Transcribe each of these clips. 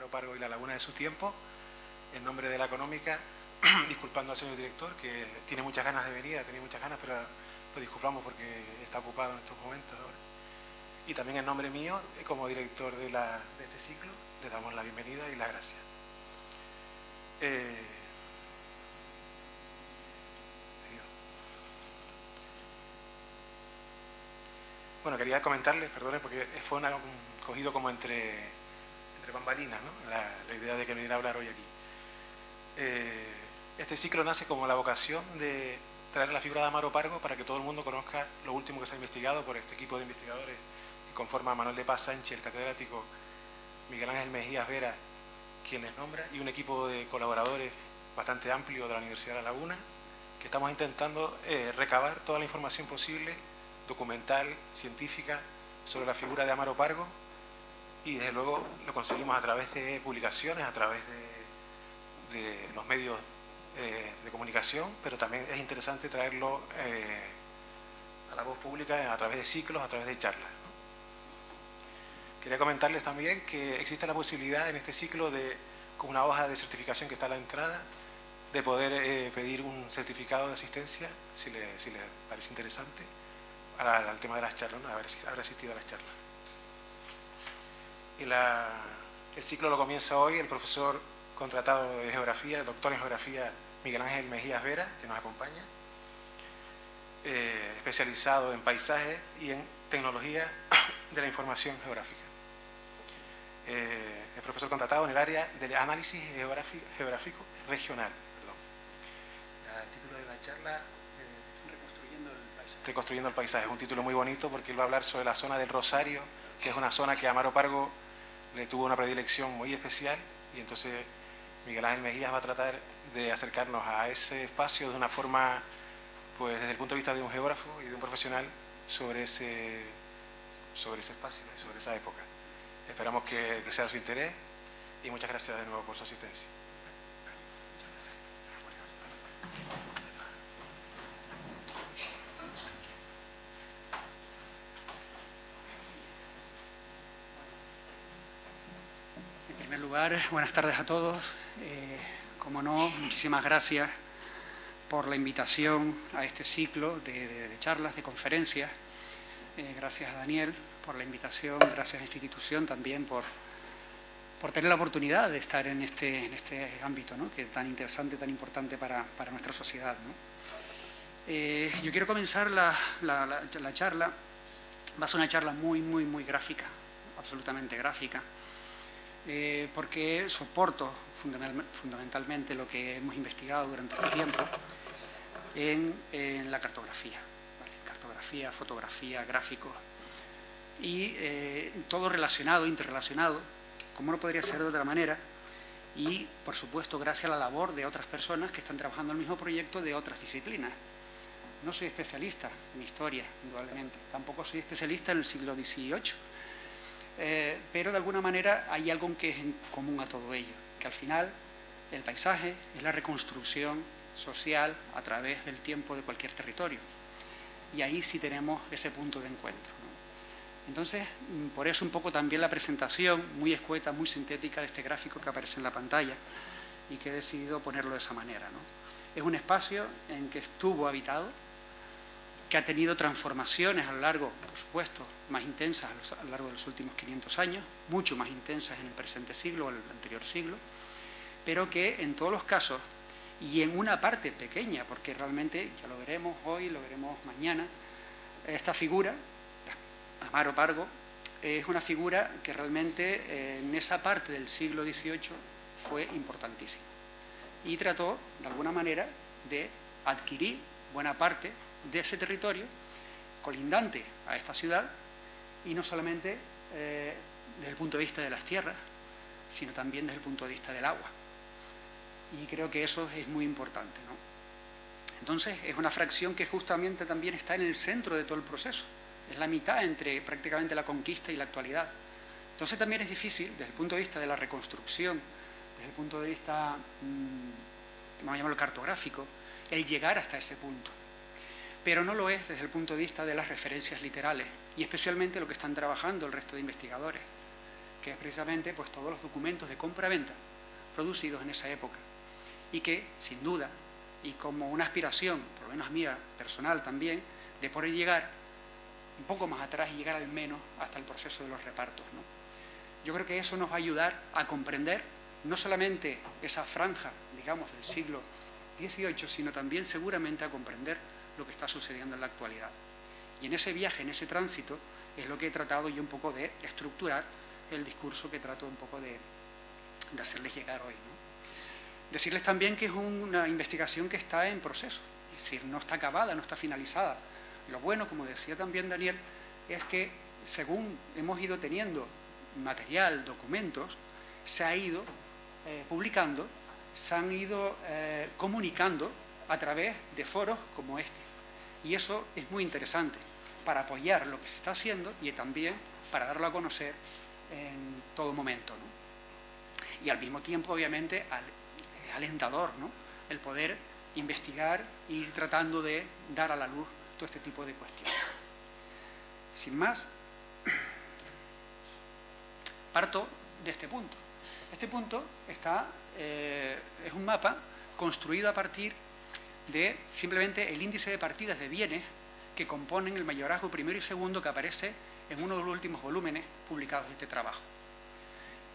Pargo y la laguna de su tiempo, en nombre de la Económica, disculpando al señor director, que tiene muchas ganas de venir, tenía muchas ganas, pero lo disculpamos porque está ocupado en estos momentos ahora. Y también en nombre mío, como director de este ciclo, le damos la bienvenida y las gracias. Bueno, quería comentarles, perdonen, porque fue cogido como entre bambalinas, ¿no? La idea de que viniera a hablar hoy aquí. Este ciclo nace como la vocación de traer la figura de Amaro Pargo para que todo el mundo conozca lo último que se ha investigado por este equipo de investigadores que conforma Manuel de Paz Sánchez, el catedrático, Miguel Ángel Mejías Vera, quien les nombra, y un equipo de colaboradores bastante amplio de la Universidad de La Laguna, que estamos intentando recabar toda la información posible, documental, científica, sobre la figura de Amaro Pargo, y desde luego lo conseguimos a través de publicaciones, a través de los medios de comunicación, pero también es interesante traerlo a la voz pública a través de ciclos, a través de charlas, ¿no? Quería comentarles también que existe la posibilidad en este ciclo de, con una hoja de certificación que está a la entrada, de poder pedir un certificado de asistencia, si les parece interesante, al tema de las charlas, ¿no? Haber asistido a las charlas. El ciclo lo comienza hoy el profesor contratado de Geografía, el doctor en Geografía Miguel Ángel Mejías Vera, que nos acompaña, especializado en paisaje y en tecnología de la información geográfica. El profesor contratado en el área del análisis geográfico regional. El título de la charla, Reconstruyendo el paisaje. Es un título muy bonito porque él va a hablar sobre la zona del Rosario, que es una zona que a Amaro Pargo le tuvo una predilección muy especial, y entonces Miguel Ángel Mejías va a tratar de acercarnos a ese espacio de una forma, pues desde el punto de vista de un geógrafo y de un profesional sobre ese espacio y sobre esa época. Esperamos que sea de su interés y muchas gracias de nuevo por su asistencia. En primer lugar, buenas tardes a todos. Como no, muchísimas gracias por la invitación a este ciclo de charlas, de conferencias. Gracias a Daniel por la invitación, gracias a esta institución también por tener la oportunidad de estar en este ámbito, ¿no?, que es tan interesante, tan importante para nuestra sociedad, ¿no? Yo quiero comenzar la charla. Va a ser una charla muy gráfica, absolutamente gráfica, porque soporto fundamentalmente lo que hemos investigado durante este tiempo en la cartografía, ¿vale? Cartografía, fotografía, gráficos, y todo relacionado, interrelacionado, como no podría ser de otra manera, y por supuesto gracias a la labor de otras personas que están trabajando en el mismo proyecto de otras disciplinas. No soy especialista en historia, indudablemente, tampoco soy especialista en el siglo XVIII, pero de alguna manera hay algo que es en común a todo ello, que al final el paisaje es la reconstrucción social a través del tiempo de cualquier territorio, y ahí sí tenemos ese punto de encuentro, ¿no? Entonces, por eso un poco también la presentación muy escueta, muy sintética de este gráfico que aparece en la pantalla, y que he decidido ponerlo de esa manera, ¿no? Es un espacio en que estuvo habitado, que ha tenido transformaciones a lo largo, por supuesto, más intensas a lo largo de los últimos 500 años, mucho más intensas en el presente siglo o en el anterior siglo, pero que en todos los casos, y en una parte pequeña, porque realmente, ya lo veremos hoy, lo veremos mañana, esta figura, Amaro Pargo, es una figura que realmente en esa parte del siglo XVIII fue importantísima, y trató, de alguna manera, de adquirir buena parte de ese territorio colindante a esta ciudad, y no solamente desde el punto de vista de las tierras, sino también desde el punto de vista del agua. Y creo que eso es muy importante, ¿no? Entonces, es una fracción que justamente también está en el centro de todo el proceso. Es la mitad entre prácticamente la conquista y la actualidad. Entonces, también es difícil, desde el punto de vista de la reconstrucción, desde el punto de vista, vamos a llamarlo cartográfico, el llegar hasta ese punto. Pero no lo es desde el punto de vista de las referencias literales, y especialmente lo que están trabajando el resto de investigadores. que es precisamente pues, todos los documentos de compra-venta producidos en esa época, y que, sin duda, y como una aspiración, por lo menos mía, personal también, de poder llegar un poco más atrás y llegar al menos hasta el proceso de los repartos, ¿no? Yo creo que eso nos va a ayudar a comprender no solamente esa franja, digamos, del siglo XVIII, sino también seguramente a comprender lo que está sucediendo en la actualidad. Y en ese viaje, en ese tránsito, es lo que he tratado yo un poco de estructurar el discurso que trato un poco de hacerles llegar hoy, ¿no? Decirles también que es una investigación que está en proceso, es decir, no está acabada, no está finalizada. Lo bueno, como decía también Daniel, es que según hemos ido teniendo material, documentos, se ha ido publicando, se han ido comunicando a través de foros como este. Y eso es muy interesante para apoyar lo que se está haciendo y también para darlo a conocer en todo momento, ¿no? Y al mismo tiempo, obviamente, alentador, ¿no? El poder investigar e ir tratando de dar a la luz todo este tipo de cuestiones. Sin más, parto de este punto. Este punto es un mapa construido a partir de simplemente el índice de partidas de bienes que componen el mayorazgo primero y segundo que aparece en uno de los últimos volúmenes publicados de este trabajo.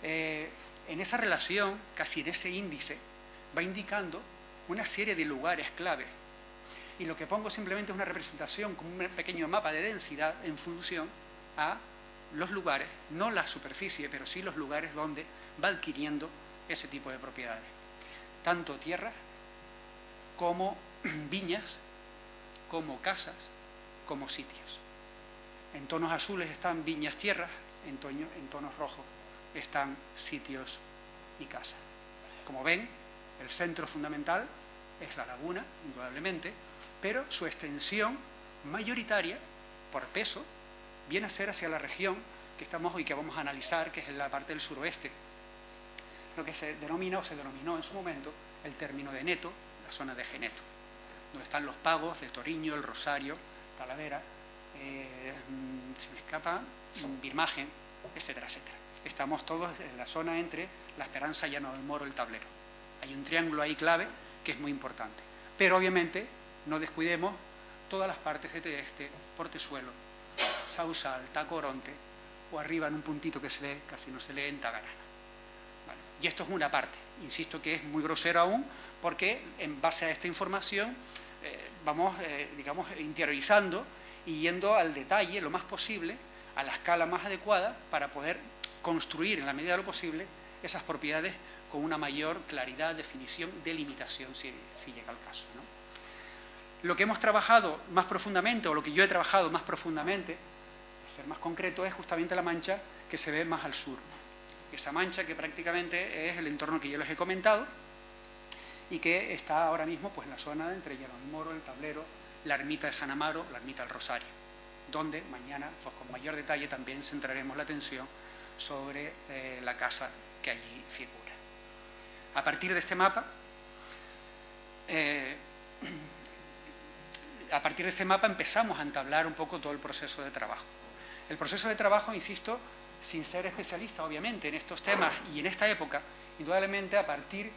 En esa relación, casi en ese índice, va indicando una serie de lugares clave. Y lo que pongo simplemente es una representación como un pequeño mapa de densidad en función a los lugares, no la superficie, pero sí los lugares donde va adquiriendo ese tipo de propiedades. Tanto tierras como viñas, como casas, como sitios. En tonos azules están viñas, tierras, en tonos rojos están sitios y casas. Como ven, el centro fundamental es la laguna, indudablemente, pero su extensión mayoritaria, por peso, viene a ser hacia la región que estamos hoy, que vamos a analizar, que es en la parte del suroeste, lo que se denomina o se denominó en su momento el término de Neto, la zona de Geneto, donde están los pagos de Toriño, El Rosario, Talavera, se me escapa, Birmagen, etcétera, etcétera. Estamos todos en la zona entre La Esperanza, Llano del Moro, El Tablero. Hay un triángulo ahí clave que es muy importante. Pero obviamente no descuidemos todas las partes de este, Portezuelo, Sausal, Tacoronte, o arriba en un puntito que se ve, casi no se lee, en Tagarana. Vale. Y esto es una parte, insisto que es muy grosero aún, porque en base a esta información vamos, digamos, interiorizando y yendo al detalle lo más posible, a la escala más adecuada, para poder construir en la medida de lo posible esas propiedades con una mayor claridad, definición, delimitación, si llega al caso, ¿no? Lo que hemos trabajado más profundamente, o lo que yo he trabajado más profundamente, para ser más concreto, es justamente la mancha que se ve más al sur. Esa mancha que prácticamente es el entorno que yo les he comentado y que está ahora mismo pues, en la zona entre Llano del Moro, El Tablero, la ermita de San Amaro, la ermita del Rosario, donde mañana, pues, con mayor detalle, también centraremos la atención sobre la casa que allí figura. A partir de este mapa, empezamos a entablar un poco todo el proceso de trabajo. El proceso de trabajo, insisto, sin ser especialista obviamente en estos temas y en esta época, indudablemente a partir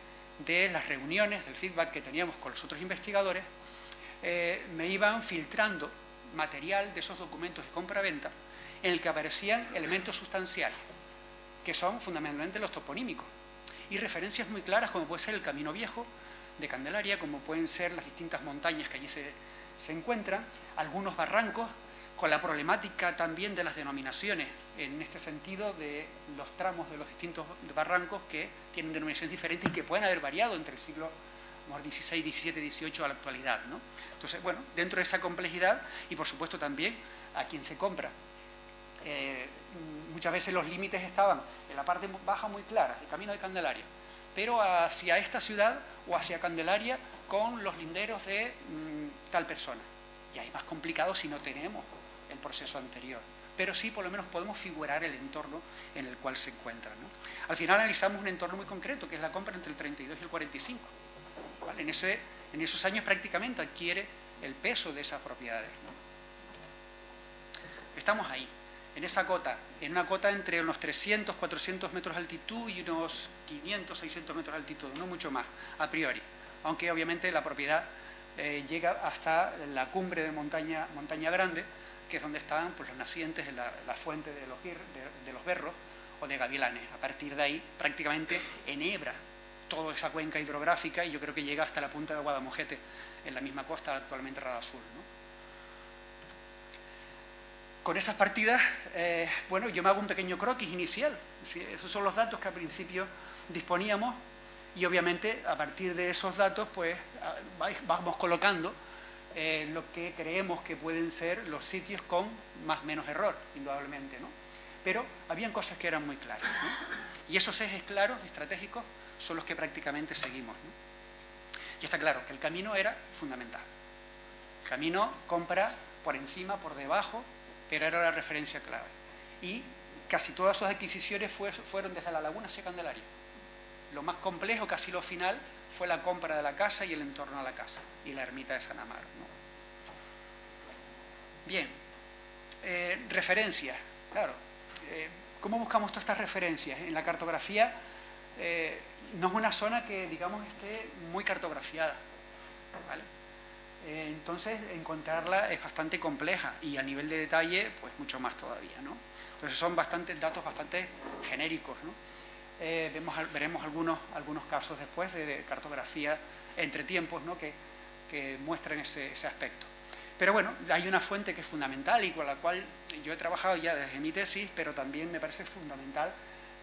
de las reuniones, del feedback que teníamos con los otros investigadores, me iban filtrando material de esos documentos de compra-venta en el que aparecían elementos sustanciales, que son fundamentalmente los toponímicos, y referencias muy claras como puede ser el Camino Viejo de Candelaria, como pueden ser las distintas montañas que allí se encuentran, algunos barrancos, con la problemática también de las denominaciones, en este sentido de los tramos de los distintos barrancos que tienen denominaciones diferentes y que pueden haber variado entre el siglo XVI, XVII, XVIII a la actualidad, ¿no? Entonces, bueno, dentro de esa complejidad y por supuesto también a quien se compra. Muchas veces los límites estaban en la parte baja muy clara, el Camino de Candelaria, pero hacia esta ciudad o hacia Candelaria con los linderos de tal persona. Ya es más complicado si no tenemos el proceso anterior, pero sí por lo menos podemos figurar el entorno en el cual se encuentran, ¿no? Al final analizamos un entorno muy concreto, que es la compra entre el 32 y el 45. ¿Vale? En esos años prácticamente adquiere el peso de esas propiedades, ¿no? Estamos ahí. en una cota entre unos 300, 400 metros de altitud y unos 500, 600 metros de altitud, no mucho más, a priori. Aunque obviamente la propiedad llega hasta la cumbre de Montaña Grande, que es donde están pues, los nacientes, la fuente de los berros o de gavilanes. A partir de ahí prácticamente enhebra toda esa cuenca hidrográfica y yo creo que llega hasta la punta de Guadamojete, en la misma costa actualmente Rada Sur, ¿no? Con esas partidas, bueno, yo me hago un pequeño croquis inicial. ¿Sí? Esos son los datos que al principio disponíamos y obviamente a partir de esos datos pues vamos colocando lo que creemos que pueden ser los sitios con más o menos error, indudablemente, ¿no? Pero habían cosas que eran muy claras, ¿no? Y esos ejes claros, estratégicos, son los que prácticamente seguimos, ¿no? Y está claro que el camino era fundamental. El camino compra por encima, por debajo, pero era la referencia clave. Y casi todas sus adquisiciones fueron desde la Laguna hacia Candelaria. Lo más complejo, casi lo final, fue la compra de la casa y el entorno a la casa, y la ermita de San Amaro, ¿no? Bien, referencias, claro. ¿Cómo buscamos todas estas referencias? En la cartografía no es una zona que, digamos, esté muy cartografiada, ¿vale? Entonces, encontrarla es bastante compleja y a nivel de detalle, pues mucho más todavía, ¿no? Entonces, son datos bastante genéricos, ¿no? Veremos algunos casos después de cartografía entre tiempos, ¿no? que muestran ese aspecto. Pero bueno, hay una fuente que es fundamental y con la cual yo he trabajado ya desde mi tesis, pero también me parece fundamental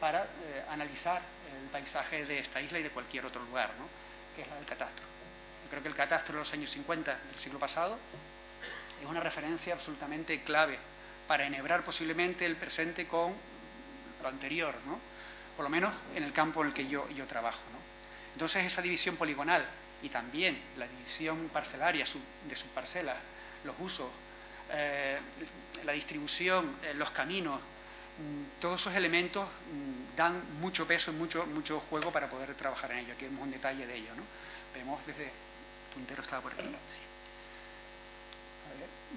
para analizar el paisaje de esta isla y de cualquier otro lugar, ¿no? Que es la del catastro. Yo creo que el catastro de los años 50 del siglo pasado es una referencia absolutamente clave para enhebrar posiblemente el presente con lo anterior, ¿no? Por lo menos en el campo en el que yo trabajo, ¿no? Entonces esa división poligonal y también la división parcelaria de subparcelas, los usos, la distribución, los caminos, todos esos elementos dan mucho peso y mucho juego para poder trabajar en ello. Aquí vemos un detalle de ello, ¿no? Vemos desde... Puntero estaba por aquí. Sí.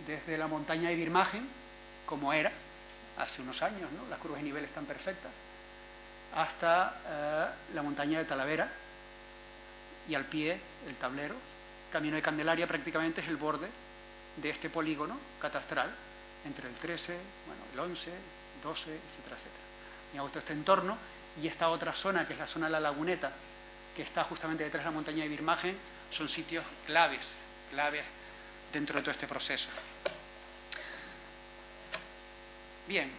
Desde la montaña de Birmagen, como era hace unos años, ¿no? Las curvas de nivel están perfectas, hasta la montaña de Talavera y al pie el tablero. Camino de Candelaria prácticamente es el borde de este polígono catastral entre el 13, bueno, el 11, 12, etcétera, etcétera. Me ha gustado este entorno y esta otra zona, que es la zona de la Laguneta, que está justamente detrás de la montaña de Birmagen, son sitios claves dentro de todo este proceso. Bien,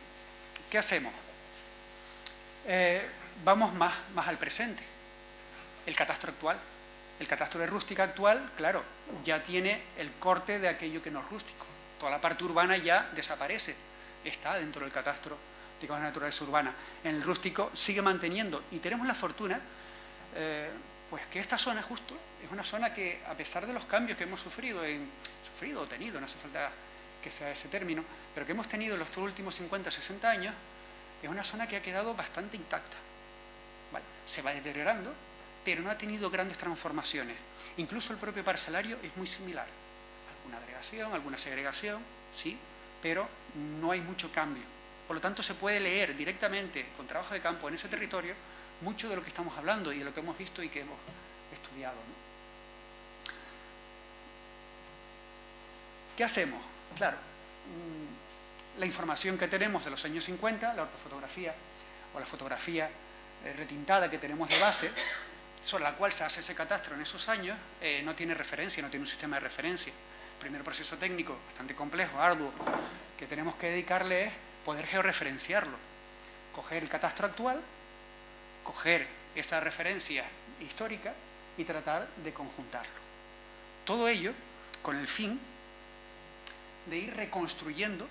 ¿qué hacemos? Vamos más al presente. El catastro actual. El catastro de rústica actual, claro, ya tiene el corte de aquello que no es rústico. Toda la parte urbana ya desaparece. Está dentro del catastro, digamos, naturaleza urbana. En el rústico sigue manteniendo. Y tenemos la fortuna, pues que esta zona justo es una zona que, a pesar de los cambios que hemos sufrido o tenido, no hace falta que sea ese término, pero que hemos tenido en los últimos 50, 60 años, es una zona que ha quedado bastante intacta, ¿vale? Se va deteriorando, pero no ha tenido grandes transformaciones. Incluso el propio parcelario es muy similar. Alguna agregación, alguna segregación, sí, pero no hay mucho cambio. Por lo tanto, se puede leer directamente, con trabajo de campo en ese territorio, mucho de lo que estamos hablando y de lo que hemos visto y que hemos estudiado, ¿no? ¿Qué hacemos? Claro, la información que tenemos de los años 50, la ortofotografía o la fotografía retintada que tenemos de base, sobre la cual se hace ese catastro en esos años, no tiene referencia, no tiene un sistema de referencia. El primer proceso técnico bastante complejo, arduo, que tenemos que dedicarle es poder georreferenciarlo. Coger el catastro actual, coger esa referencia histórica y tratar de conjuntarlo. Todo ello con el fin de ir reconstruyendo,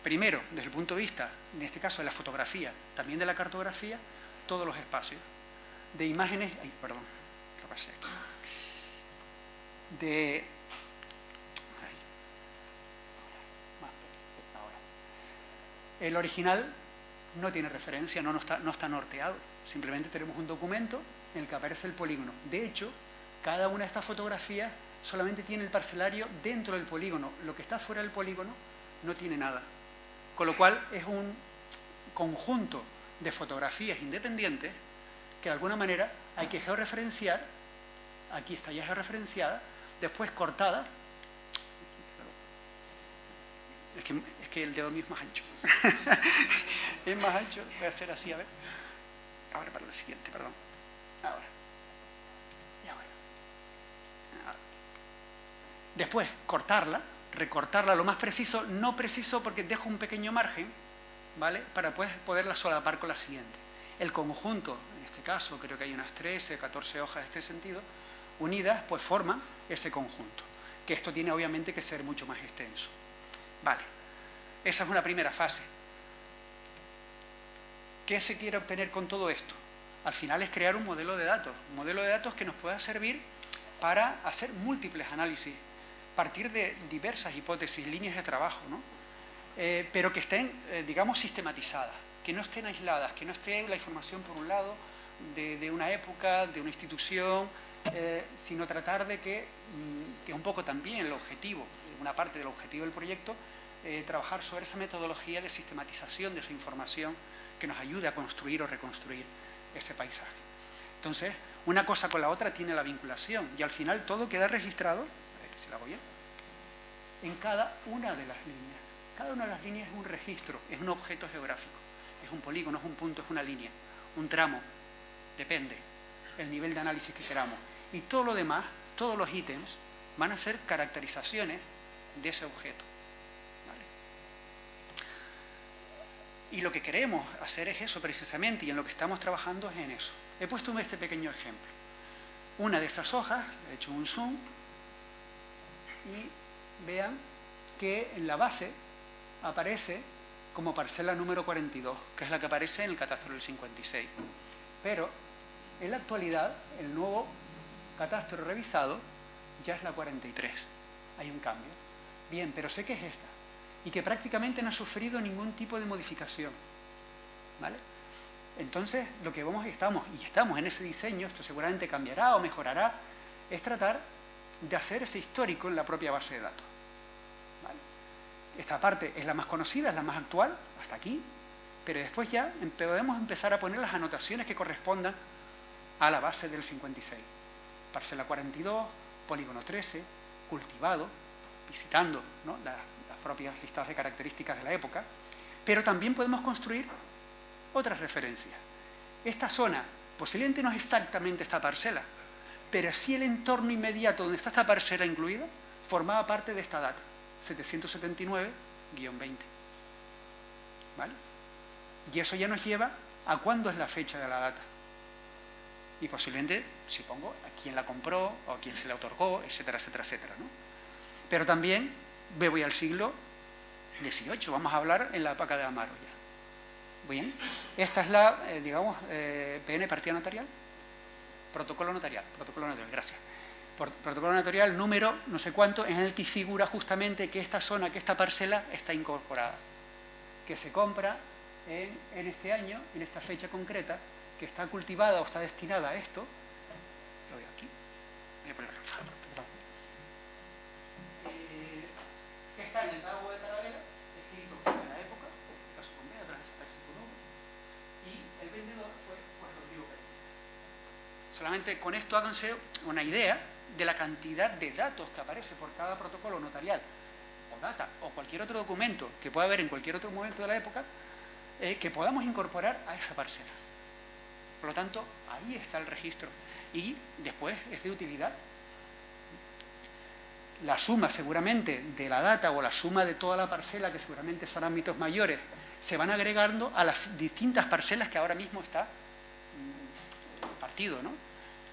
primero desde el punto de vista, en este caso de la fotografía, también de la cartografía, todos los espacios de imágenes, el original no tiene referencia, no está norteado, simplemente tenemos un documento en el que aparece el polígono. De hecho, cada una de estas fotografías solamente tiene el parcelario dentro del polígono, lo que está fuera del polígono no tiene nada. Con lo cual es un conjunto de fotografías independientes que de alguna manera hay que georreferenciar. Aquí está ya georreferenciada, después cortada. Es que el dedo mío es más ancho. Es más ancho, voy a hacer así, a ver. Ahora para el siguiente, perdón. Ahora. Y ahora. Después, cortarla, recortarla lo más preciso, no preciso porque dejo un pequeño margen, ¿vale? Para poderla solapar con la siguiente. El conjunto, en este caso, creo que hay unas 13, 14 hojas de este sentido, unidas, pues forman ese conjunto. Que esto tiene obviamente que ser mucho más extenso. Vale, esa es una primera fase. ¿Qué se quiere obtener con todo esto? Al final es crear un modelo de datos que nos pueda servir para hacer múltiples análisis, partir de diversas hipótesis, líneas de trabajo, ¿no? Pero que estén, digamos, sistematizadas, que no estén aisladas, que no esté la información por un lado de una época, de una institución, sino tratar de que es un poco también el objetivo, una parte del objetivo del proyecto, trabajar sobre esa metodología de sistematización de esa información que nos ayude a construir o reconstruir ese paisaje. Entonces, una cosa con la otra tiene la vinculación y al final todo queda registrado, a ver si lo hago bien, en cada una de las líneas. Cada una de las líneas es un registro, es un objeto geográfico, es un polígono, es un punto, es una línea, un tramo, depende el nivel de análisis que queramos. Y todo lo demás, todos los ítems, van a ser caracterizaciones de ese objeto. ¿Vale? Y lo que queremos hacer es eso precisamente, y en lo que estamos trabajando es en eso. He puesto este pequeño ejemplo. Una de esas hojas, he hecho un zoom, y vean que en la base aparece como parcela número 42, que es la que aparece en el catastro del 56. Pero en la actualidad, el nuevo catastro revisado ya es la 43. Hay un cambio. Bien, pero sé que es esta y que prácticamente no ha sufrido ningún tipo de modificación. ¿Vale? Entonces, lo que estamos en ese diseño, esto seguramente cambiará o mejorará, es tratar de hacer ese histórico en la propia base de datos. ¿Vale? Esta parte es la más conocida, es la más actual, hasta aquí, pero después ya podemos empezar a poner las anotaciones que correspondan a la base del 56. Parcela 42, polígono 13, cultivado, visitando, ¿no?, las propias listados de características de la época, pero también podemos construir otras referencias. Esta zona posiblemente no es exactamente esta parcela, pero sí el entorno inmediato donde está esta parcela incluida formaba parte de esta data, 779-20. ¿Vale? Y eso ya nos lleva a cuándo es la fecha de la data. Y posiblemente, si pongo a quién la compró o a quién se la otorgó, etcétera, etcétera, etcétera, ¿no? Pero también me voy al siglo XVIII, vamos a hablar en la época de Amaro ya. Bien, esta es la, digamos, PN, partida notarial, protocolo notarial, gracias. Protocolo notarial número no sé cuánto, en el que figura justamente que esta zona, que esta parcela está incorporada, que se compra en este año, en esta fecha concreta, que está cultivada o está destinada a esto. Lo veo aquí. Voy a poner perdón. Que está en el Tábulo de Talavera, escrito en la época, en este caso con medio, y el vendedor fue Rodrigo Pérez. Solamente con esto háganse una idea de la cantidad de datos que aparece por cada protocolo notarial o data o cualquier otro documento que pueda haber en cualquier otro momento de la época que podamos incorporar a esa parcela. Por lo tanto, ahí está el registro y después es de utilidad. La suma seguramente de la data o la suma de toda la parcela, que seguramente son ámbitos mayores, se van agregando a las distintas parcelas que ahora mismo está partido, ¿no?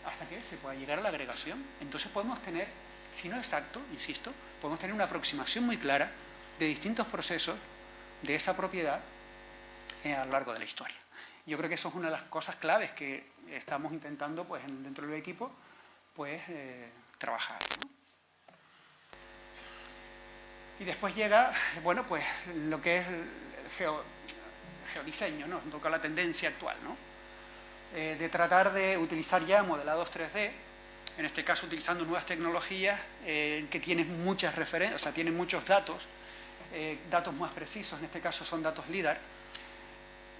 Hasta que se pueda llegar a la agregación. Entonces podemos tener, si no exacto, insisto, podemos tener una aproximación muy clara de distintos procesos de esa propiedad a lo largo de la historia. Yo creo que eso es una de las cosas claves que estamos intentando, pues, dentro del equipo, pues, trabajar, ¿no? Y después llega, bueno, pues, lo que es el geodiseño, ¿no? Un poco la tendencia actual, ¿no? De tratar de utilizar ya modelados 3D, en este caso utilizando nuevas tecnologías que tienen muchas referencias, o sea, tienen muchos datos datos más precisos, en este caso son datos LIDAR.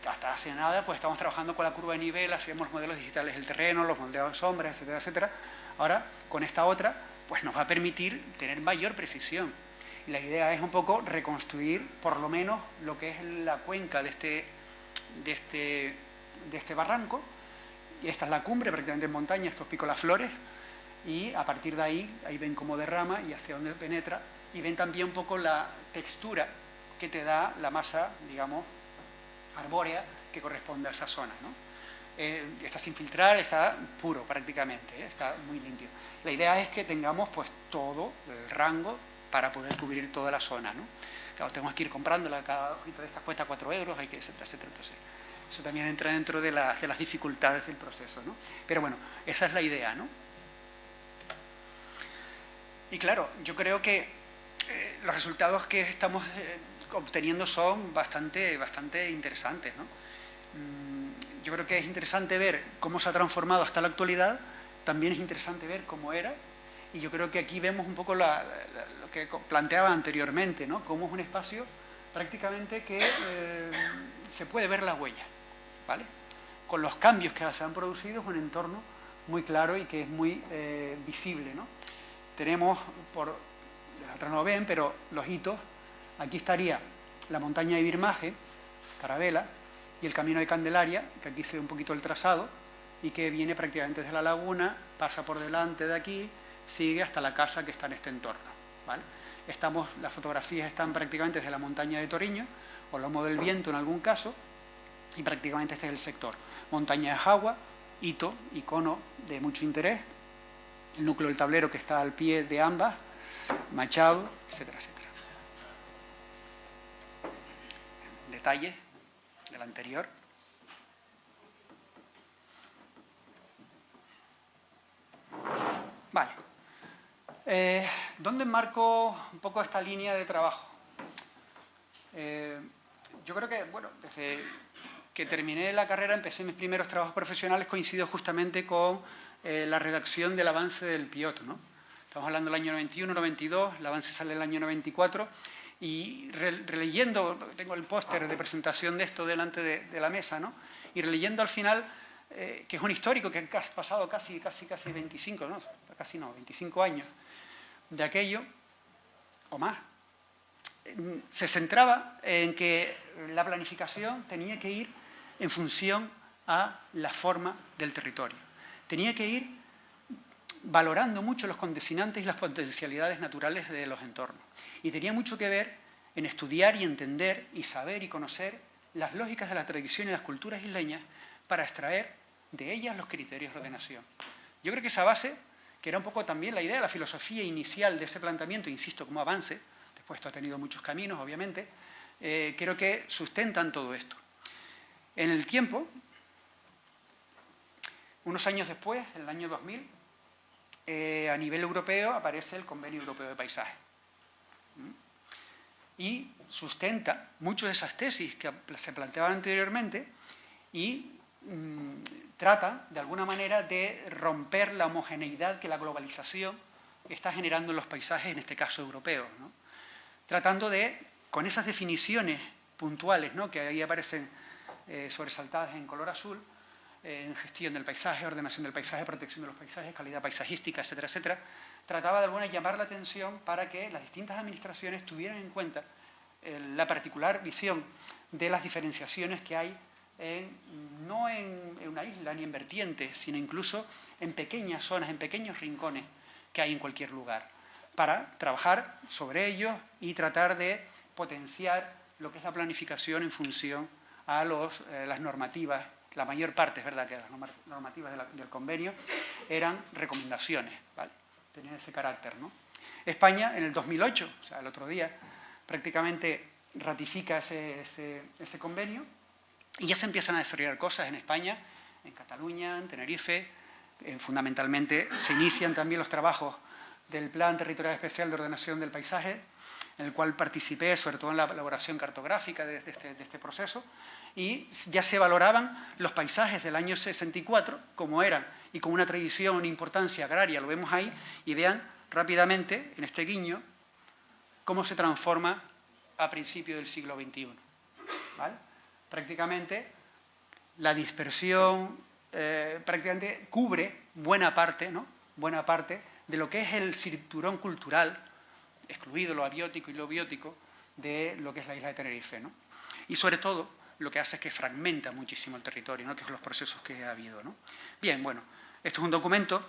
Hasta hace nada pues estamos trabajando con la curva de nivel, hacíamos los modelos digitales del terreno, los modelos de sombras, etcétera, etcétera. Ahora, con esta otra, pues nos va a permitir tener mayor precisión. Y la idea es un poco reconstruir por lo menos lo que es la cuenca de este barranco. Y esta es la cumbre, prácticamente en montaña, estos picos las flores. Y a partir de ahí ven cómo derrama y hacia dónde penetra. Y ven también un poco la textura que te da la masa, digamos, arbórea que corresponde a esa zona, ¿no? Está sin filtrar, está puro prácticamente, está muy limpio. La idea es que tengamos pues todo el rango para poder cubrir toda la zona, ¿no? Claro, tenemos que ir comprándola, cada hojita de estas cuesta 4 euros, hay que, etcétera, etcétera. Entonces, eso también entra dentro de las dificultades del proceso, ¿no? Pero bueno, esa es la idea, ¿no? Y claro, yo creo que los resultados que estamos obteniendo son bastante interesantes, ¿no? Yo creo que es interesante ver cómo se ha transformado hasta la actualidad, también es interesante ver cómo era, y yo creo que aquí vemos un poco lo que planteaba anteriormente, ¿no? Cómo es un espacio prácticamente que se puede ver la huella, ¿vale? Con los cambios que se han producido es un entorno muy claro y que es muy visible, ¿no? Tenemos, atrás no lo ven, pero los hitos, aquí estaría la montaña de Birmaje, Carabela, y el camino de Candelaria, que aquí se ve un poquito el trazado, y que viene prácticamente desde la laguna, pasa por delante de aquí, sigue hasta la casa que está en este entorno, ¿vale? Las fotografías están prácticamente desde la montaña de Toriño, o Lomo del Viento en algún caso, y prácticamente este es el sector. Montaña de Jagua, hito, icono de mucho interés, el núcleo del tablero que está al pie de ambas, Machado, etcétera, etcétera. Detalles del anterior. Vale. ¿Dónde enmarco un poco esta línea de trabajo? Yo creo que, bueno, desde que terminé la carrera, empecé mis primeros trabajos profesionales, coincidió justamente con la redacción del avance del Piotto, ¿no? Estamos hablando del año 91, 92, el avance sale el año 94, y releyendo, tengo el póster de presentación de esto delante de la mesa, ¿no? Y releyendo al final, que es un histórico que ha pasado casi 25, ¿no? Casi no, 25 años de aquello, o más, se centraba en que la planificación tenía que ir en función a la forma del territorio. Tenía que ir valorando mucho los condicionantes y las potencialidades naturales de los entornos. Y tenía mucho que ver en estudiar y entender y saber y conocer las lógicas de la tradición y las culturas isleñas para extraer de ellas los criterios de ordenación. Yo creo que esa base, que era un poco también la idea, la filosofía inicial de ese planteamiento, insisto, como avance, después esto ha tenido muchos caminos, obviamente, creo que sustentan todo esto. En el tiempo, unos años después, en el año 2000, a nivel europeo aparece el Convenio Europeo de Paisaje. Y sustenta muchas de esas tesis que se planteaban anteriormente y trata, de alguna manera, de romper la homogeneidad que la globalización está generando en los paisajes, en este caso europeos, ¿no? Tratando de, con esas definiciones puntuales, ¿no?, que ahí aparecen sobresaltadas en color azul, en gestión del paisaje, ordenación del paisaje, protección de los paisajes, calidad paisajística, etcétera, etcétera, trataba de alguna manera llamar la atención para que las distintas administraciones tuvieran en cuenta la particular visión de las diferenciaciones que hay no en una isla ni en vertientes, sino incluso en pequeñas zonas, en pequeños rincones que hay en cualquier lugar, para trabajar sobre ellos y tratar de potenciar lo que es la planificación en función a las normativas. La mayor parte, es verdad que las normativas del convenio eran recomendaciones, ¿vale? Tenían ese carácter, ¿no? España, en el 2008, o sea, el otro día, prácticamente ratifica ese convenio y ya se empiezan a desarrollar cosas en España, en Cataluña, en Tenerife. Fundamentalmente se inician también los trabajos del Plan Territorial Especial de Ordenación del Paisaje, en el cual participé, sobre todo en la elaboración cartográfica de este proceso, y ya se valoraban los paisajes del año 64 como eran, y con una tradición, una importancia agraria, lo vemos ahí, y vean rápidamente, en este guiño, cómo se transforma a principios del siglo XXI. ¿Vale? Prácticamente la dispersión prácticamente cubre buena parte, ¿no? Buena parte de lo que es el cinturón cultural, excluido lo abiótico y lo biótico, de lo que es la isla de Tenerife, ¿no? Y sobre todo, lo que hace es que fragmenta muchísimo el territorio, ¿no? Que son los procesos que ha habido, ¿no? Bien, bueno, esto es un documento,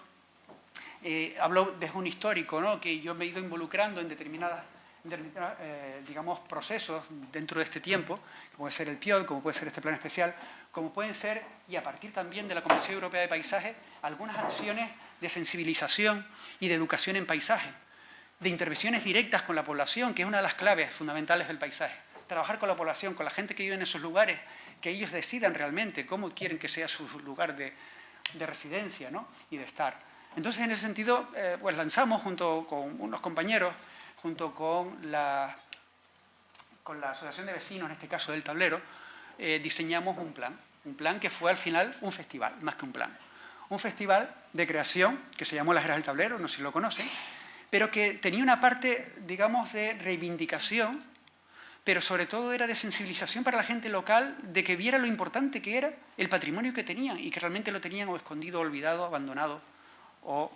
hablo desde un histórico, ¿no? Que yo me he ido involucrando en determinadas digamos, procesos dentro de este tiempo, como puede ser el PIOD, como puede ser este plan especial, como pueden ser, y a partir también de la Convención Europea de Paisaje, algunas acciones de sensibilización y de educación en paisaje, de intervenciones directas con la población, que es una de las claves fundamentales del paisaje. Trabajar con la población, con la gente que vive en esos lugares, que ellos decidan realmente cómo quieren que sea su lugar de residencia, ¿no? Y de estar. Entonces, en ese sentido, pues lanzamos junto con unos compañeros, junto con la Asociación de Vecinos, en este caso del Tablero, diseñamos un plan que fue al final un festival, más que un plan. Un festival de creación que se llamó Las Eras del Tablero, no sé si lo conocen, pero que tenía una parte, digamos, de reivindicación, pero sobre todo era de sensibilización para la gente local, de que viera lo importante que era el patrimonio que tenían y que realmente lo tenían o escondido, olvidado, abandonado o,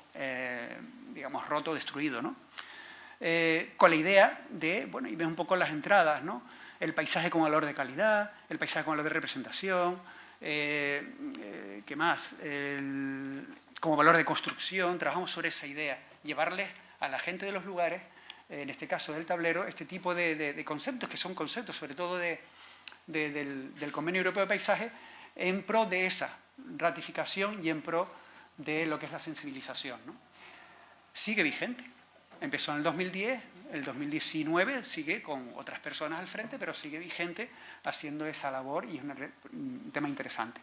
digamos, roto, destruido, ¿no? Con la idea de, bueno, y ves un poco las entradas, ¿no? El paisaje con valor de calidad, el paisaje con valor de representación, ¿qué más? Como valor de construcción, trabajamos sobre esa idea, llevarles a la gente de los lugares, en este caso del Tablero, este tipo de conceptos, que son conceptos sobre todo del Convenio Europeo de Paisaje, en pro de esa ratificación y en pro de lo que es la sensibilización, ¿no? Sigue vigente. Empezó en el 2010, el 2019 sigue con otras personas al frente, pero sigue vigente haciendo esa labor y es un tema interesante.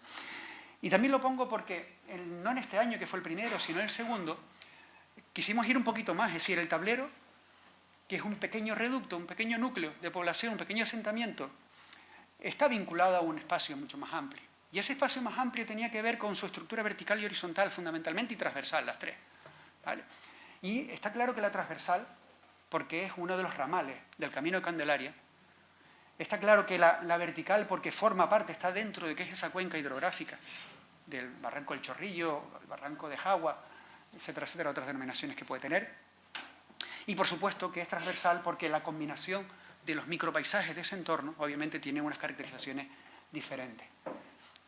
Y también lo pongo porque, no en este año que fue el primero, sino en el segundo, quisimos ir un poquito más, es decir, el Tablero, que es un pequeño reducto, un pequeño núcleo de población, un pequeño asentamiento, está vinculado a un espacio mucho más amplio. Y ese espacio más amplio tenía que ver con su estructura vertical y horizontal, fundamentalmente, y transversal, las tres, ¿vale? Y está claro que la transversal, porque es uno de los ramales del Camino de Candelaria, está claro que la vertical, porque forma parte, está dentro de que es esa cuenca hidrográfica del Barranco del Chorrillo, el Barranco de Jagua, etcétera, etcétera, otras denominaciones que puede tener. Y por supuesto que es transversal porque la combinación de los micropaisajes de ese entorno, obviamente, tiene unas caracterizaciones diferentes.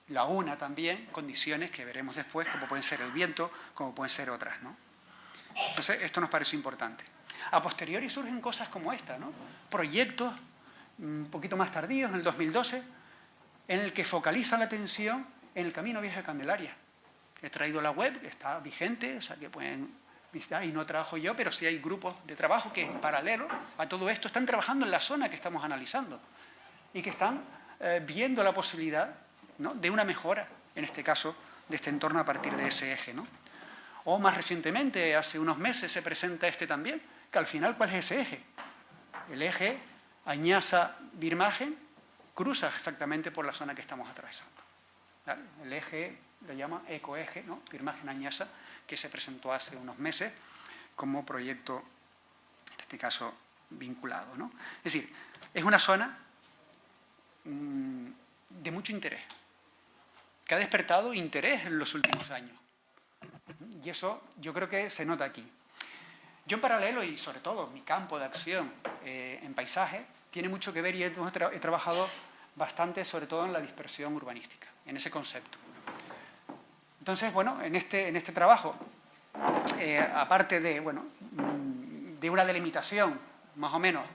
La una también, condiciones que veremos después, como pueden ser el viento, como pueden ser otras, ¿no? Entonces, esto nos pareció importante. A posteriori surgen cosas como esta, ¿no? Proyectos un poquito más tardíos, en el 2012, en el que focalizan la atención en el Camino Viejo de Candelaria. He traído la web, está vigente, o sea que pueden visitar, y no trabajo yo, pero sí hay grupos de trabajo que en paralelo a todo esto están trabajando en la zona que estamos analizando y que están viendo la posibilidad, ¿no?, de una mejora, en este caso, de este entorno a partir de ese eje, ¿no? O más recientemente, hace unos meses, se presenta este también, que al final, ¿cuál es ese eje? El eje Añaza-Birmagen cruza exactamente por la zona que estamos atravesando, ¿vale? El eje lo llama ecoeje, ¿no? Birmagen-Añaza, que se presentó hace unos meses como proyecto, en este caso, vinculado, ¿no? Es decir, es una zona de mucho interés, que ha despertado interés en los últimos años. Y eso yo creo que se nota aquí. Yo en paralelo, y sobre todo mi campo de acción en paisaje, tiene mucho que ver y he trabajado bastante sobre todo en la dispersión urbanística, en ese concepto. Entonces, bueno, en este trabajo, aparte de, bueno, de una delimitación más o menos,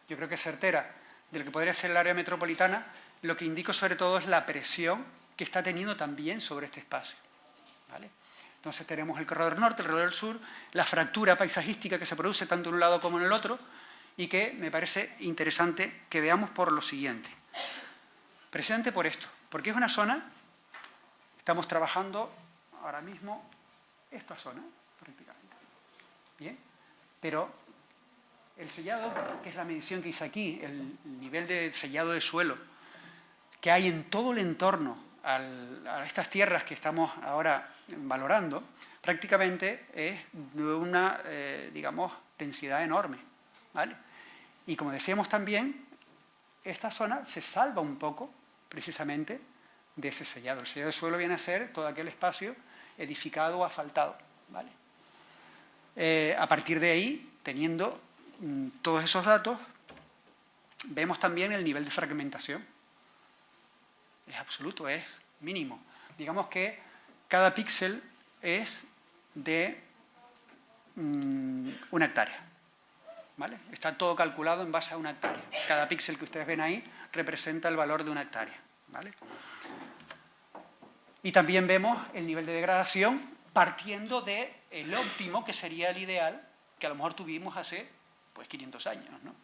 yo creo que certera, de lo que podría ser el área metropolitana, lo que indico sobre todo es la presión que está teniendo también sobre este espacio, ¿vale? Entonces tenemos el corredor norte, el corredor sur, la fractura paisajística que se produce tanto en un lado como en el otro y que me parece interesante que veamos por lo siguiente. Precisamente por esto, porque es una zona, estamos trabajando ahora mismo esta zona, prácticamente. Bien, pero el sellado, que es la medición que hice aquí, el nivel de sellado de suelo que hay en todo el entorno a estas tierras que estamos ahora valorando, prácticamente es de una, digamos, densidad enorme, ¿vale? Y como decíamos también, esta zona se salva un poco, precisamente, de ese sellado. El sellado de suelo viene a ser todo aquel espacio edificado o asfaltado, ¿vale? A partir de ahí, teniendo todos esos datos, vemos también el nivel de fragmentación. Es absoluto, es mínimo. Digamos que cada píxel es de 1 hectárea, ¿vale? Está todo calculado en base a 1 hectárea. Cada píxel que ustedes ven ahí representa el valor de 1 hectárea, ¿vale? Y también vemos el nivel de degradación partiendo del óptimo, que sería el ideal, que a lo mejor tuvimos hace pues 500 años, ¿no?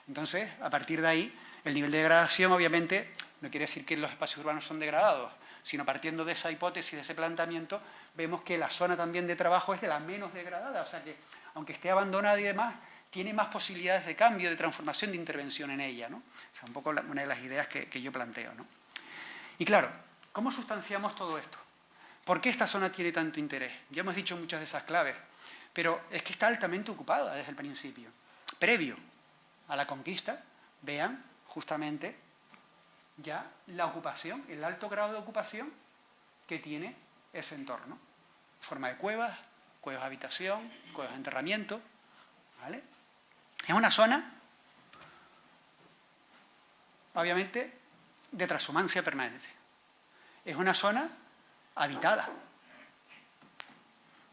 Entonces, a partir de ahí, el nivel de degradación, obviamente, no quiere decir que los espacios urbanos son degradados, sino partiendo de esa hipótesis, de ese planteamiento, vemos que la zona también de trabajo es de la menos degradada, o sea que, aunque esté abandonada y demás, tiene más posibilidades de cambio, de transformación, de intervención en ella, ¿no? O sea, un poco una de las ideas que yo planteo, ¿no? Y claro, ¿cómo sustanciamos todo esto? ¿Por qué esta zona tiene tanto interés? Ya hemos dicho muchas de esas claves, pero es que está altamente ocupada desde el principio. Previo a la conquista, vean justamente ya la ocupación, el alto grado de ocupación que tiene ese entorno. En forma de cuevas, cuevas de habitación, cuevas de enterramiento, ¿vale? Es una zona, obviamente, de transhumancia permanente. Es una zona habitada.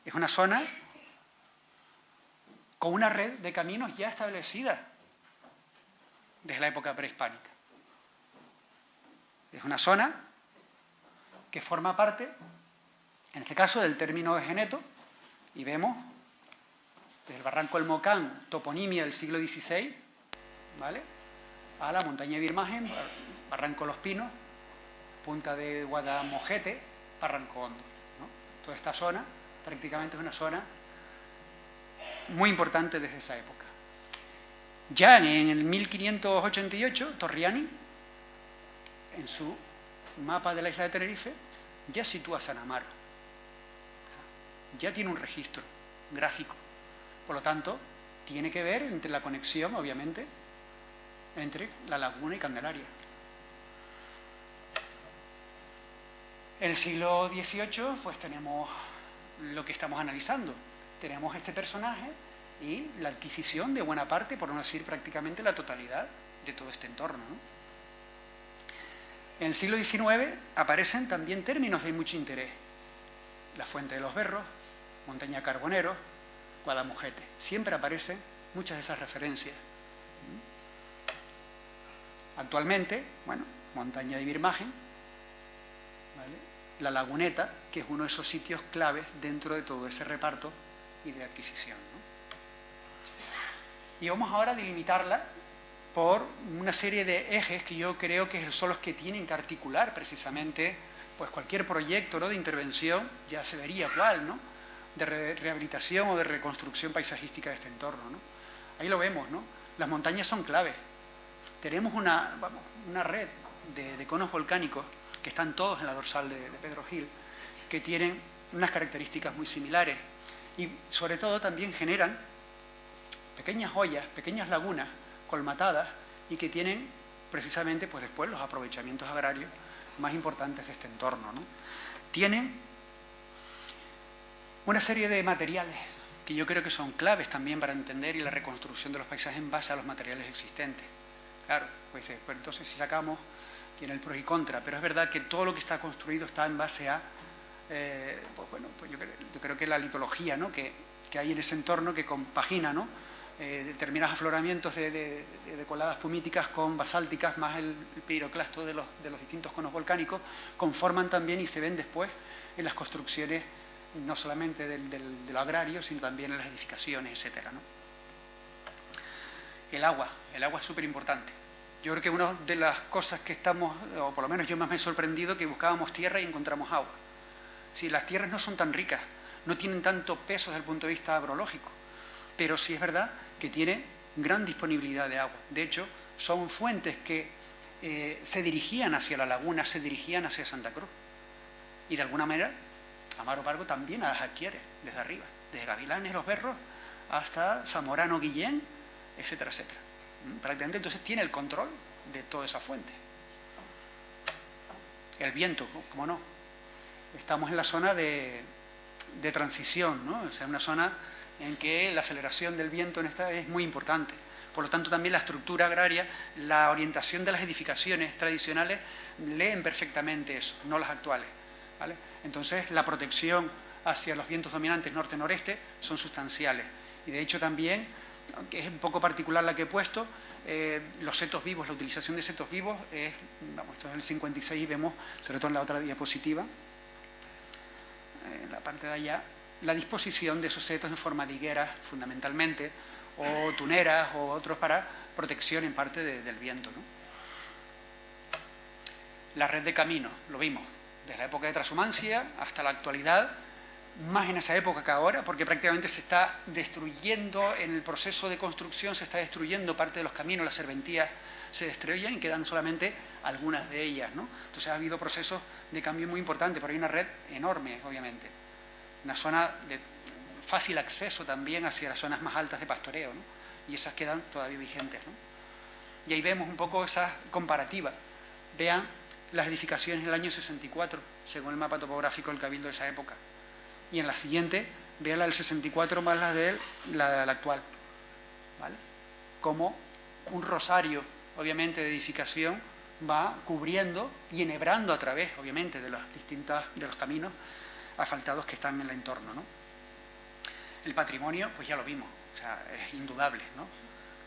Es una zona con una red de caminos ya establecida desde la época prehispánica. Es una zona que forma parte, en este caso, del término de Geneto, y vemos desde el barranco del Mocán, toponimia del siglo XVI, ¿vale?, a la montaña de Birmagen, barranco Los Pinos, punta de Guadamojete, Barranco Hondo, ¿no? Toda esta zona prácticamente es una zona muy importante desde esa época. Ya en el 1588, Torriani, en su mapa de la isla de Tenerife, ya sitúa San Amaro. Ya tiene un registro gráfico. Por lo tanto, tiene que ver entre la conexión, obviamente, entre la laguna y Candelaria. En el siglo XVIII, pues tenemos lo que estamos analizando. Tenemos este personaje y la adquisición de buena parte, por no decir prácticamente la totalidad, de todo este entorno, ¿no? En el siglo XIX aparecen también términos de mucho interés. La Fuente de los Berros, Montaña Carbonero, Guadamujete. Siempre aparecen muchas de esas referencias. Actualmente, bueno, Montaña de Birmagen, ¿vale?, la Laguneta, que es uno de esos sitios claves dentro de todo ese reparto y de adquisición, ¿no? Y vamos ahora a delimitarla por una serie de ejes que yo creo que son los que tienen que articular precisamente pues cualquier proyecto, ¿no?, de intervención, ya se vería cuál, ¿no?, de rehabilitación o de reconstrucción paisajística de este entorno, ¿no? Ahí lo vemos, ¿no? Las montañas son claves. Tenemos una red de conos volcánicos que están todos en la dorsal de Pedro Gil, que tienen unas características muy similares y sobre todo también generan pequeñas hoyas, pequeñas lagunas colmatadas y que tienen precisamente pues después los aprovechamientos agrarios más importantes de este entorno, ¿no? Tienen una serie de materiales que yo creo que son claves también para entender y la reconstrucción de los paisajes en base a los materiales existentes. Claro, pues entonces si sacamos, tiene el pros y contra, pero es verdad que todo lo que está construido está en base a, pues yo creo que la litología, ¿no?, que hay en ese entorno que compagina, ¿no?, determinados afloramientos de coladas pumíticas con basálticas, más el piroclasto de los distintos conos volcánicos, conforman también y se ven después en las construcciones, no solamente de lo agrario, sino también en las edificaciones, etcétera, ¿no? El agua es súper importante. Yo creo que una de las cosas que estamos, o por lo menos yo más me he sorprendido, que buscábamos tierra y encontramos agua. Sí, las tierras no son tan ricas, no tienen tanto peso desde el punto de vista agrológico, pero sí es verdad que tiene gran disponibilidad de agua. De hecho, son fuentes que se dirigían hacia la laguna, se dirigían hacia Santa Cruz. Y de alguna manera, Amaro Pargo también las adquiere desde arriba, desde Gavilanes, Los Berros, hasta Zamorano, Guillén, etcétera, etcétera. Prácticamente entonces tiene el control de toda esa fuente. El viento, ¿cómo no? Estamos en la zona de transición, ¿no? O sea, una zona en que la aceleración del viento en esta es muy importante. Por lo tanto, también la estructura agraria, la orientación de las edificaciones tradicionales leen perfectamente eso, no las actuales, ¿vale? Entonces, la protección hacia los vientos dominantes norte-noreste son sustanciales. Y de hecho también, aunque es un poco particular la que he puesto, los setos vivos, la utilización de setos vivos, vamos, esto es el 56 y vemos, sobre todo en la otra diapositiva, en la parte de allá, la disposición de esos setos en forma de higueras, fundamentalmente, o tuneras o otros para protección en parte del viento, ¿no? La red de caminos, lo vimos, desde la época de transhumancia hasta la actualidad, más en esa época que ahora, porque prácticamente se está destruyendo, en el proceso de construcción se está destruyendo parte de los caminos, las serventías se destruyen y quedan solamente algunas de ellas, ¿no? Entonces ha habido procesos de cambio muy importantes, pero hay una red enorme, obviamente. Una zona de fácil acceso también hacia las zonas más altas de pastoreo, ¿no? Y esas quedan todavía vigentes, ¿no? Y ahí vemos un poco esa comparativa. Vean las edificaciones del año 64, según el mapa topográfico del Cabildo de esa época. Y en la siguiente, vean la del 64 más la de la actual, ¿vale? Como un rosario, obviamente, de edificación va cubriendo y enhebrando a través, obviamente, de los caminos asfaltados que están en el entorno, ¿no? El patrimonio, pues ya lo vimos, o sea, es indudable, ¿no?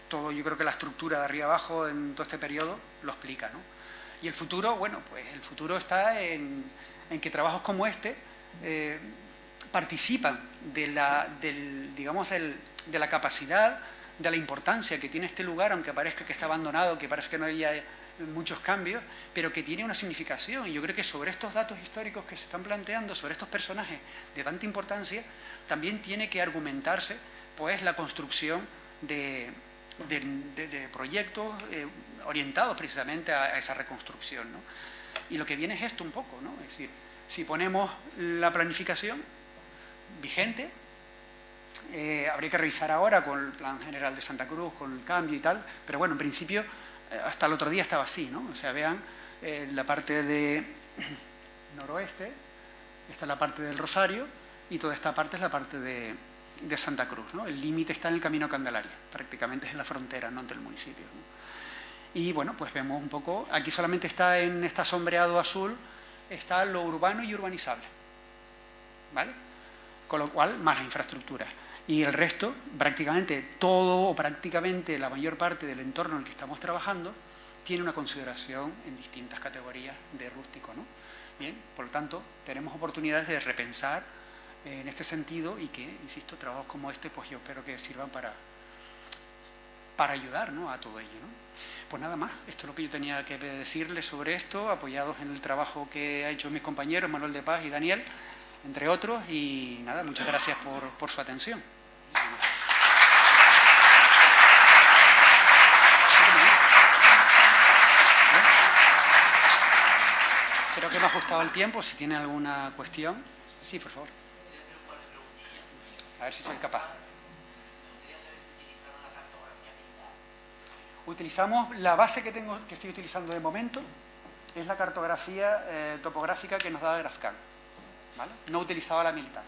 Todo, yo creo que la estructura de arriba abajo en todo este periodo lo explica, ¿no? Y el futuro, bueno, pues el futuro está en que trabajos como este participan de la capacidad, de la importancia que tiene este lugar, aunque parezca que está abandonado, que parezca que no haya muchos cambios, pero que tiene una significación. Y yo creo que sobre estos datos históricos que se están planteando, sobre estos personajes de tanta importancia, también tiene que argumentarse pues la construcción de proyectos orientados precisamente a esa reconstrucción, ¿no? Y lo que viene es esto un poco, ¿no? Es decir, si ponemos la planificación vigente, habría que revisar ahora con el Plan General de Santa Cruz, con el cambio y tal, pero bueno, en principio hasta el otro día estaba así, ¿no? O sea, vean la parte de noroeste, esta es la parte del Rosario y toda esta parte es la parte de Santa Cruz, ¿no? El límite está en el Camino Candelaria, prácticamente es la frontera, ¿no?, entre el municipio, ¿no? Y bueno, pues vemos un poco, aquí solamente está en este sombreado azul, está lo urbano y urbanizable, ¿vale? Con lo cual, más la infraestructura. Y el resto, prácticamente todo o prácticamente la mayor parte del entorno en el que estamos trabajando tiene una consideración en distintas categorías de rústico, ¿no? Bien, por lo tanto, tenemos oportunidades de repensar en este sentido y que, insisto, trabajos como este, pues yo espero que sirvan para ayudar, ¿no?, a todo ello, ¿no? Pues nada más, esto es lo que yo tenía que decirles sobre esto, apoyados en el trabajo que han hecho mis compañeros Manuel de Paz y Daniel, entre otros, y nada, muchas gracias por su atención. Creo que me ha ajustado el tiempo, si tiene alguna cuestión. Sí, por favor. A ver si soy capaz. Utilizamos la base que estoy utilizando de momento, es la cartografía topográfica que nos da GrafCAM, ¿vale? No utilizaba la militar.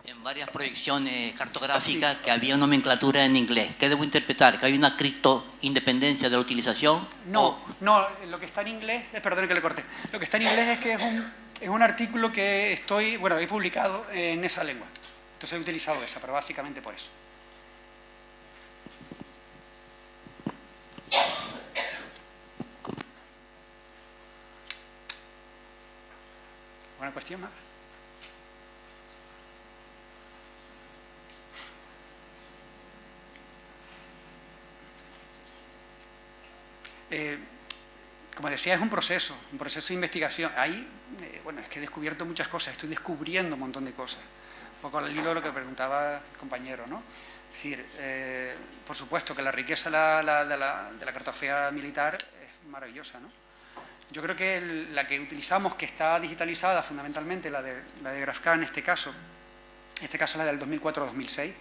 En varias proyecciones cartográficas que había nomenclatura en inglés. ¿Qué debo interpretar? ¿Que hay una criptoindependencia de la utilización? No, lo que está en inglés, perdón que le corté, lo que está en inglés es que es un artículo que he publicado en esa lengua. Entonces he utilizado esa, pero básicamente por eso. ¿Alguna cuestión más? Como decía, es un proceso de investigación. Ahí, bueno, es que he descubierto muchas cosas, estoy descubriendo un montón de cosas. Un poco al hilo de lo que preguntaba el compañero, ¿no? Es decir, por supuesto que la riqueza de la cartografía militar es maravillosa, ¿no? Yo creo que la que utilizamos, que está digitalizada fundamentalmente, la de GrafCAM en este caso es la del 2004-2006,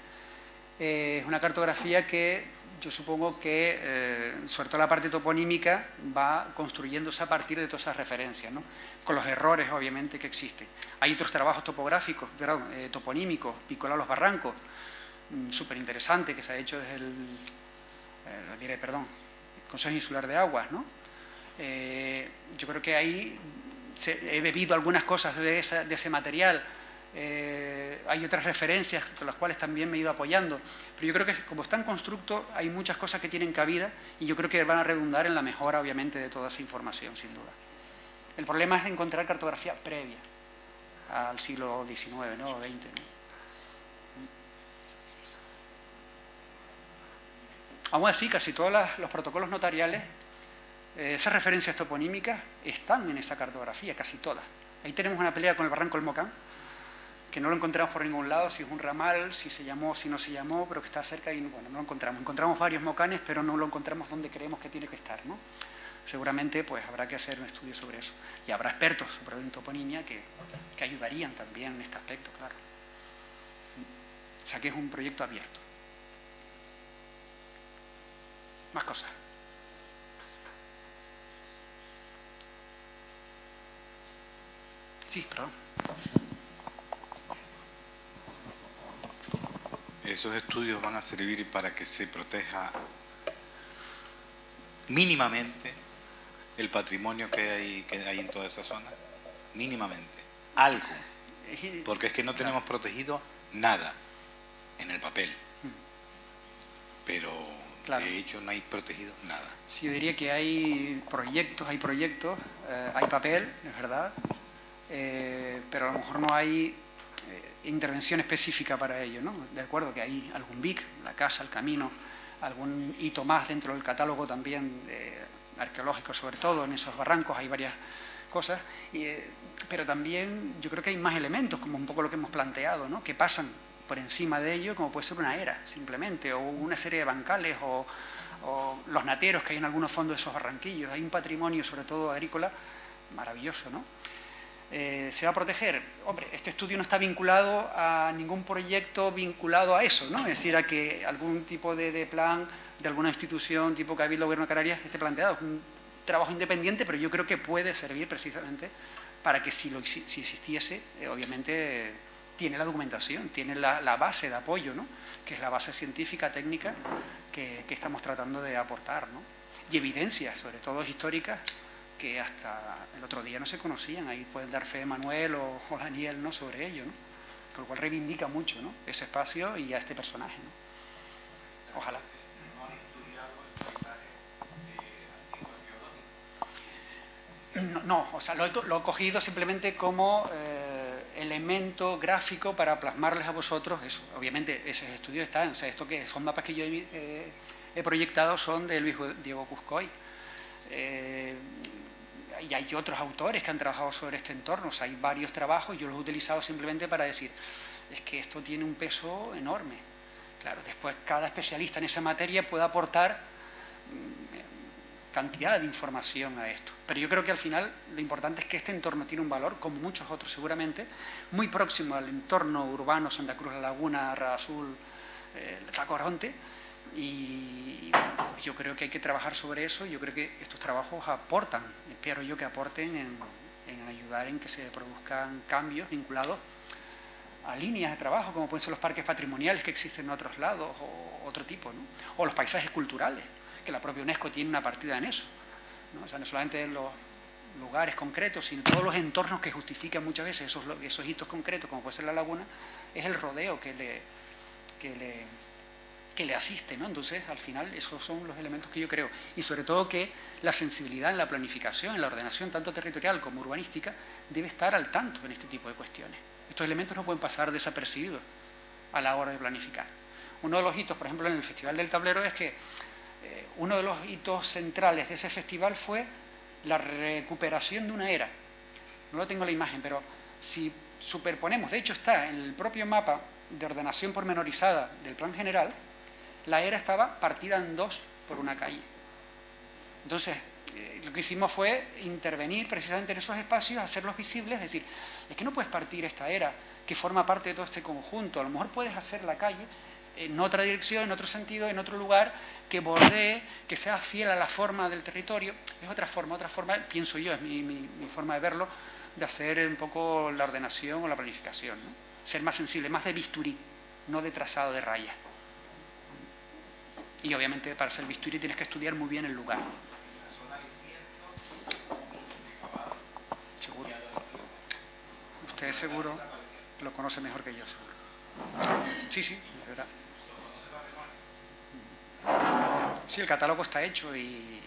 es una cartografía que yo supongo que, sobre todo la parte toponímica, va construyéndose a partir de todas esas referencias, ¿no? Con los errores, obviamente, que existen. Hay otros trabajos topográficos, toponímicos, Piccola los Barrancos, súper interesante, que se ha hecho desde el Consejo Insular de Aguas, ¿no? Yo creo que ahí he bebido algunas cosas de ese material. Hay otras referencias con las cuales también me he ido apoyando, pero yo creo que como está en constructo hay muchas cosas que tienen cabida y yo creo que van a redundar en la mejora, obviamente, de toda esa información, sin duda. El problema es encontrar cartografía previa al siglo XIX, ¿no? O XX, ¿no? Aún así, casi todos los protocolos notariales, esas referencias toponímicas están en esa cartografía, casi todas. Ahí tenemos una pelea con el Barranco del Mocán, que no lo encontramos por ningún lado, si es un ramal, si se llamó, si no se llamó, pero que está cerca y bueno, no lo encontramos. Encontramos varios mocanes, pero no lo encontramos donde creemos que tiene que estar, ¿no? Seguramente pues habrá que hacer un estudio sobre eso. Y habrá expertos sobre toponimia que ayudarían también en este aspecto, claro. O sea que es un proyecto abierto. Más cosas. Sí, perdón. ¿Esos estudios van a servir para que se proteja mínimamente el patrimonio que hay en toda esa zona? Mínimamente. Algo. Porque es que no tenemos protegido nada en el papel. Pero de hecho no hay protegido nada. Sí, yo diría que hay proyectos, hay papel, es verdad, pero a lo mejor no hay intervención específica para ello, ¿no? De acuerdo que hay algún BIC, la casa, el camino, algún hito más dentro del catálogo también arqueológico, sobre todo en esos barrancos hay varias cosas, pero también yo creo que hay más elementos, como un poco lo que hemos planteado, ¿no? Que pasan por encima de ello, como puede ser una era, simplemente, o una serie de bancales, o los nateros que hay en algunos fondos de esos barranquillos. Hay un patrimonio, sobre todo agrícola, maravilloso, ¿no? ¿Se va a proteger? Hombre, este estudio no está vinculado a ningún proyecto vinculado a eso, ¿no? Es decir, a que algún tipo de plan de alguna institución tipo Cabildo Gobierno de Canarias esté planteado. Es un trabajo independiente, pero yo creo que puede servir precisamente para que si existiese, obviamente tiene la documentación, tiene la base de apoyo, ¿no? Que es la base científica, técnica que estamos tratando de aportar, ¿no? Y evidencias, sobre todo históricas, que hasta el otro día no se conocían. Ahí pueden dar fe Manuel o Daniel, ¿no? Sobre ello, ¿no? Con lo cual reivindica mucho, ¿no? Ese espacio y a este personaje, ¿no? Ojalá. No, o sea, lo he cogido simplemente como elemento gráfico para plasmarles a vosotros eso. Obviamente esos estudios están, o sea, esto que son mapas que yo he proyectado son de Luis Diego Cuscoy. Y hay otros autores que han trabajado sobre este entorno, o sea, hay varios trabajos, yo los he utilizado simplemente para decir, es que esto tiene un peso enorme. Claro, después cada especialista en esa materia puede aportar cantidad de información a esto. Pero yo creo que al final lo importante es que este entorno tiene un valor, como muchos otros seguramente, muy próximo al entorno urbano, Santa Cruz, La Laguna, Rada Azul, Tacoronte, y yo creo que hay que trabajar sobre eso. Yo creo que estos trabajos aportan, espero yo que aporten en ayudar en que se produzcan cambios vinculados a líneas de trabajo, como pueden ser los parques patrimoniales que existen en otros lados, o otro tipo, ¿no? O los paisajes culturales, que la propia UNESCO tiene una partida en eso, ¿no? O sea, no solamente en los lugares concretos, sino todos los entornos que justifican muchas veces esos hitos concretos, como puede ser la laguna, es el rodeo que le asiste, ¿no? Entonces, al final, esos son los elementos que yo creo. Y sobre todo que la sensibilidad en la planificación, en la ordenación, tanto territorial como urbanística, debe estar al tanto en este tipo de cuestiones. Estos elementos no pueden pasar desapercibidos a la hora de planificar. Uno de los hitos, por ejemplo, en el Festival del Tablero, es que uno de los hitos centrales de ese festival fue la recuperación de una era. No lo tengo la imagen, pero si superponemos, de hecho está en el propio mapa de ordenación pormenorizada del plan general, la era estaba partida en dos por una calle. Entonces, lo que hicimos fue intervenir precisamente en esos espacios, hacerlos visibles, es decir, es que no puedes partir esta era que forma parte de todo este conjunto, a lo mejor puedes hacer la calle en otra dirección, en otro sentido, en otro lugar, que bordee, que sea fiel a la forma del territorio. Es otra forma, pienso yo, es mi forma de verlo, de hacer un poco la ordenación o la planificación, ¿no? Ser más sensible, más de bisturí, no de trazado de raya. Y obviamente para ser bisturí tienes que estudiar muy bien el lugar. ¿Seguro? Usted seguro lo conoce mejor que yo, seguro. Sí, sí, de verdad. Sí, el catálogo está hecho y...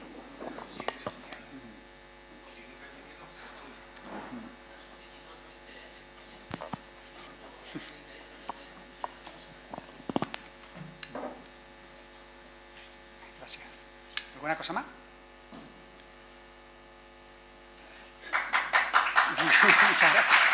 Gracias. ¿Alguna cosa más? Muchas gracias.